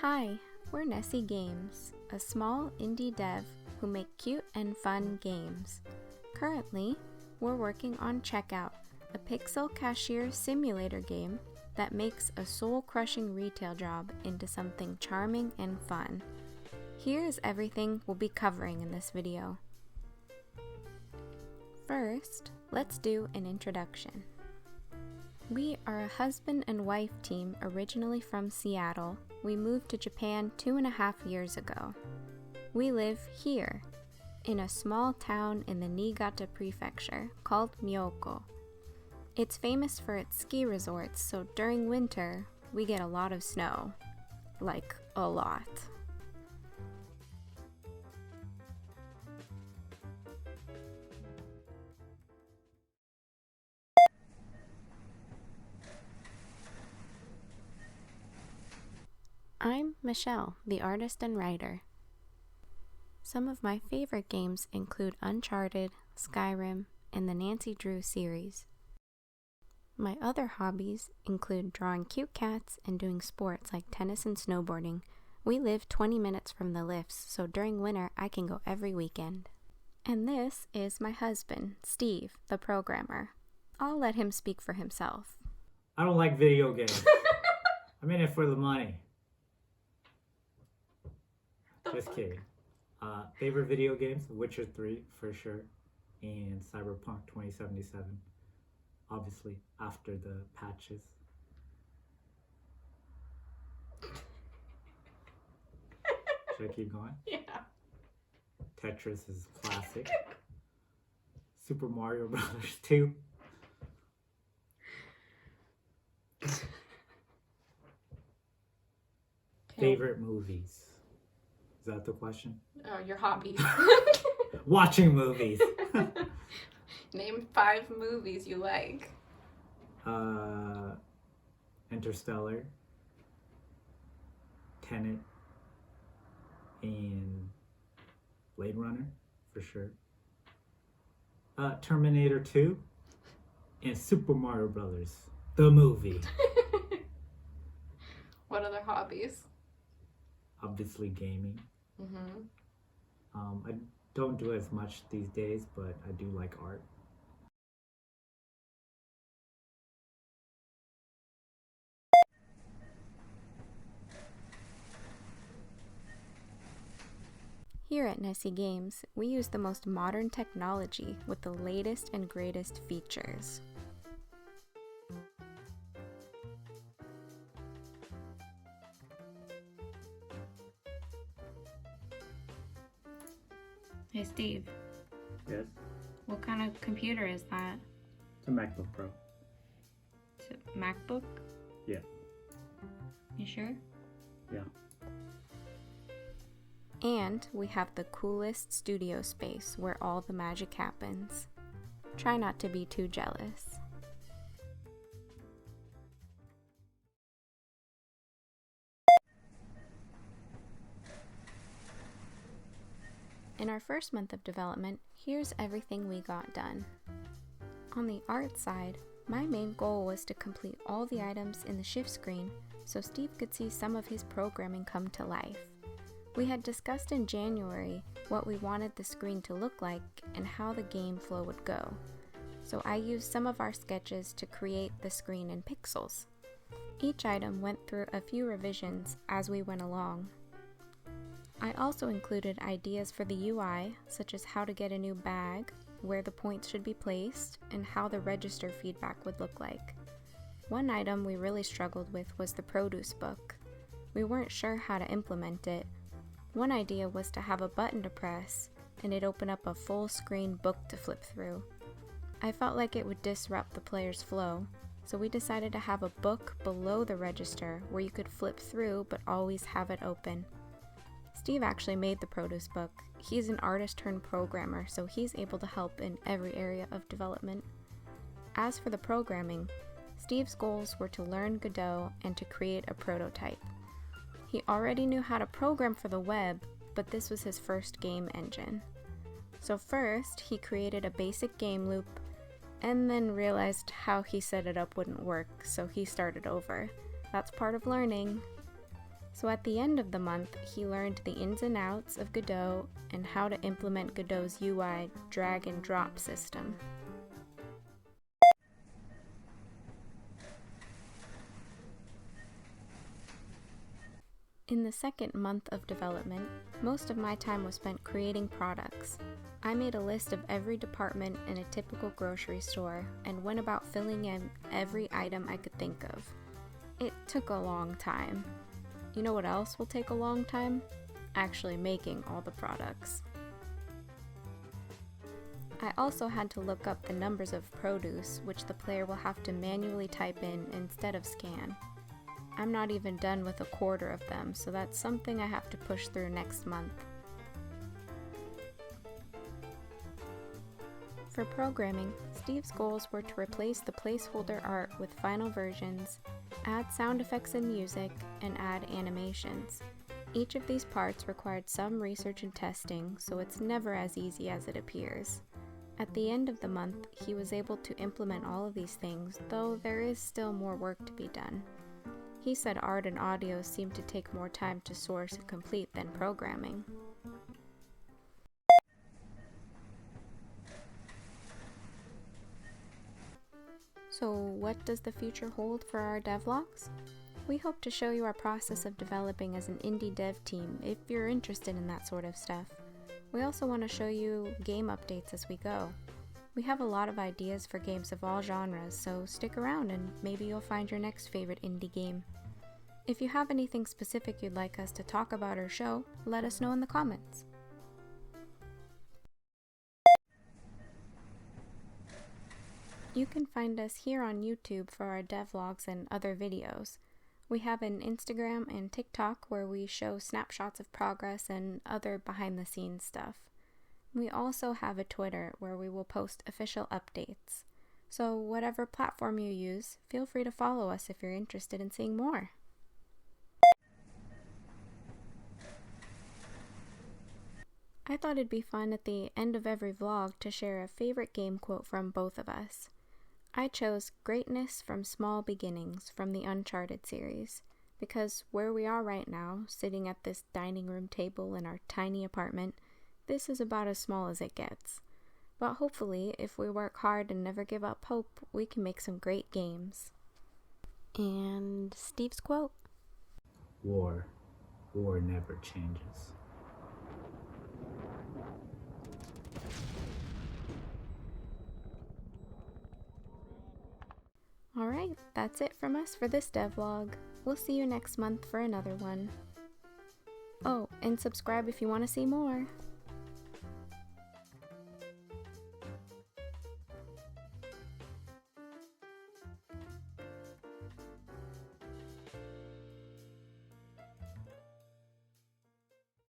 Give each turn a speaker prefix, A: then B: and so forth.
A: Hi, we're Nessie Games, a small indie dev who make cute and fun games. Currently, we're working on Checkout, a pixel cashier simulator game that makes a soul-crushing retail job into something charming and fun. Here's everything we'll be covering in this video. First, let's do an introduction. We are a husband and wife team originally from Seattle. We moved to Japan 2.5 years ago. We live here, in a small town in the Niigata prefecture called Myoko. It's famous for its ski resorts, so during winter, we get a lot of snow. Like, a lot. I'm Michelle, the artist and writer. Some of my favorite games include Uncharted, Skyrim, and the Nancy Drew series. My other hobbies include drawing cute cats and doing sports like tennis and snowboarding. We live 20 minutes from the lifts, so during winter I can go every weekend. And this is my husband, Steve, the programmer. I'll let him speak for himself.
B: I don't like video games. I'm in it for the money. Just kidding. Favorite video games? Witcher 3 for sure, and Cyberpunk 2077. Obviously, after the patches. Should I keep going?
A: Yeah.
B: Tetris is classic. Super Mario Brothers 2. Favorite movies? Is that the question?
A: Oh, your hobbies.
B: Watching movies.
A: Name 5 movies you like.
B: Interstellar, Tenet, and Blade Runner, for sure. Terminator 2, and Super Mario Brothers, the movie.
A: What other hobbies?
B: Obviously gaming.
A: Mm-hmm.
B: I don't do as much these days, but I do like art.
A: Here at Nessie Games, we use the most modern technology with the latest and greatest features. Hey Steve,
B: Yes,
A: what kind of computer is that?
B: it's a MacBook Pro.
A: Is it MacBook?
B: Yeah.
A: You sure?
B: Yeah.
A: And we have the coolest studio space where all the magic happens. Try not to be too jealous. In our first month of development, here's everything we got done. On the art side, my main goal was to complete all the items in the shift screen so Steve could see some of his programming come to life. We had discussed in January what we wanted the screen to look like and how the game flow would go, so I used some of our sketches to create the screen in pixels. Each item went through a few revisions as we went along. I also included ideas for the UI, such as how to get a new bag, where the points should be placed, and how the register feedback would look like. One item we really struggled with was the produce book. We weren't sure how to implement it. One idea was to have a button to press, and it opened up a full screen book to flip through. I felt like it would disrupt the player's flow, so we decided to have a book below the register where you could flip through but always have it open. Steve actually made the produce book. He's an artist turned programmer, so he's able to help in every area of development. As for the programming, Steve's goals were to learn Godot and to create a prototype. He already knew how to program for the web, but this was his first game engine. So first, he created a basic game loop, and then realized how he set it up wouldn't work, so he started over. That's part of learning. So at the end of the month, he learned the ins and outs of Godot and how to implement Godot's UI drag and drop system. In the second month of development, most of my time was spent creating products. I made a list of every department in a typical grocery store and went about filling in every item I could think of. It took a long time. You know what else will take a long time? Actually making all the products. I also had to look up the numbers of produce, which the player will have to manually type in instead of scan. I'm not even done with a quarter of them, so that's something I have to push through next month. For programming, Steve's goals were to replace the placeholder art with final versions, add sound effects and music, and add animations. Each of these parts required some research and testing, so it's never as easy as it appears. At the end of the month, he was able to implement all of these things, though there is still more work to be done. He said art and audio seemed to take more time to source and complete than programming. So what does the future hold for our devlogs? We hope to show you our process of developing as an indie dev team if you're interested in that sort of stuff. We also want to show you game updates as we go. We have a lot of ideas for games of all genres, so stick around and maybe you'll find your next favorite indie game. If you have anything specific you'd like us to talk about or show, let us know in the comments. You can find us here on YouTube for our devlogs and other videos. We have an Instagram and TikTok where we show snapshots of progress and other behind-the-scenes stuff. We also have a Twitter where we will post official updates. So whatever platform you use, feel free to follow us if you're interested in seeing more. I thought it'd be fun at the end of every vlog to share a favorite game quote from both of us. I chose "Greatness from Small Beginnings" from the Uncharted series, because where we are right now, sitting at this dining room table in our tiny apartment, this is about as small as it gets. But hopefully, if we work hard and never give up hope, we can make some great games. And Steve's quote:
B: War never changes.
A: Alright, that's it from us for this devlog. We'll see you next month for another one. Oh, and subscribe if you want to see more.